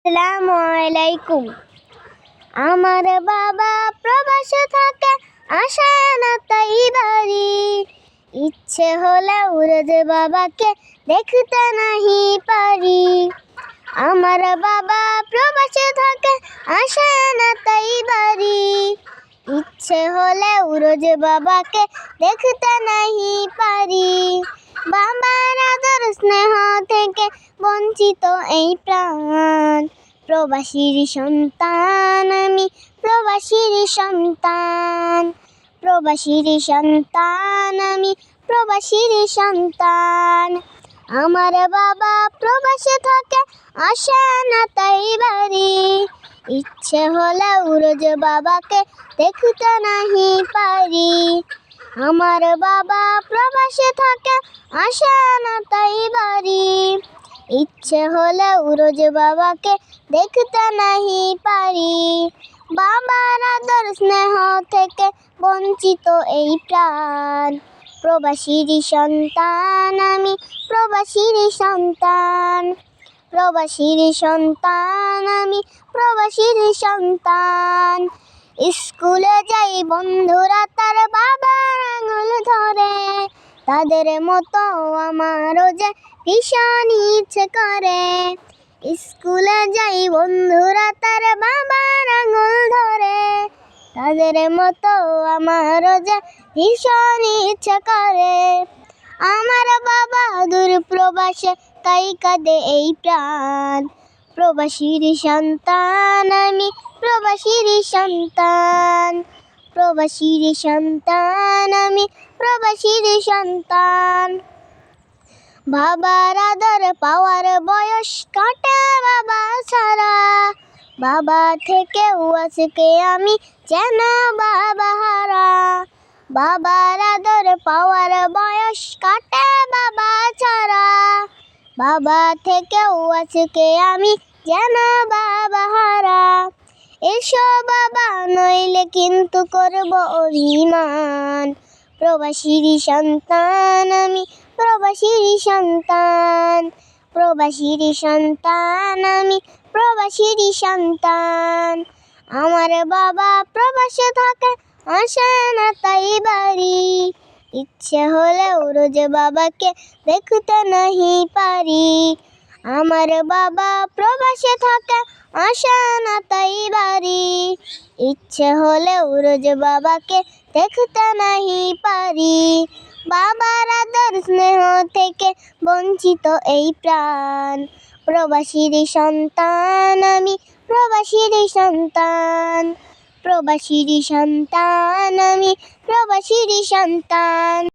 আসসালামু আলাইকুম। আমার বাবা প্রবাসে থাকে, আসে না তাই বাড়ি। ইচ্ছে হলে রোজ বাবাকে দেখতে নাহি পারি। আমার বাবা প্রবাসে থাকে, আসে না তাই বাড়ি। ইচ্ছে হলে রোজ বাবাকে দেখতে নাহি পারি। বাবার আদর স্নেহ থেকে বঞ্চিত এই প্রাণ। প্রবাসীর সন্তান আমি, প্রবাসীর সন্তান। প্রবাসীর সন্তান আমি, প্রবাসীর সন্তান। আমার বাবা প্রবাসে থাকে, আসে না তাই বাড়ি। ইচ্ছে হলে রোজ বাবাকে দেখতে নাহি পারি। আমার বাবা প্রবাসে থাকে, আসে না তাই বাড়ি। ইচ্ছে হলে রোজ বাবাকে দেখতে নাহি পারি। বাবার আদর স্নেহ থেকে বঞ্চিত এই প্রাণ। প্রবাসীর সন্তান আমি, প্রবাসীর সন্তান। প্রবাসীর সন্তান আমি, প্রবাসীর সন্তান। স্কুলে যাই বন্ধুরা তার বাবার আঙুল ধরে। তাদের মতো আমারও যে ভীষণ ইচ্ছে করে। স্কুলে যাই বন্ধুরা তার বাবার আঙুল ধরে। তাদের মতো আমারও যে ভীষণ ইচ্ছে করে। আমার বাবা দূর প্রবাসে, তাই কাঁদে এই প্রাণ। প্রবাসীর সন্তান আমি, প্রবাসীর সন্তান। প্রবাসীর সন্তান আমি, প্রবাসীর সন্তান। বাবার আদর পাওয়ার বয়স কাটে বাবা ছাড়া। বাবা থেকেও আজকে আমি যেন বাবা হারা। বাবার আদর পাওয়ার বয়স কাটে বাবা ছাড়া। বাবা থেকেও আজকে আমি যেন বাবা হারা। এসো বাবা, নইলে কিন্তু করব অভিমান। প্রবাসীর সন্তান আমি, প্রবাসীর সন্তান। প্রবাসীর সন্তান আমি, প্রবাসীর সন্তান। আমার বাবা প্রবাসে থাকে, আসে না তাই বাড়ি। ইচ্ছে হলে রোজ বাবাকে দেখতে নাহি পারি। আমার বাবা প্রবাসে থাকে, আসে না তাই বাড়ি। ইচ্ছে হলে রোজ বাবাকে দেখতে নাহি পারি। বাবার আদর স্নেহ থেকে বঞ্চিত এই প্রাণ। প্রবাসীর সন্তান আমি, প্রবাসীর সন্তান। প্রবাসীর সন্তান আমি, প্রবাসীর সন্তান।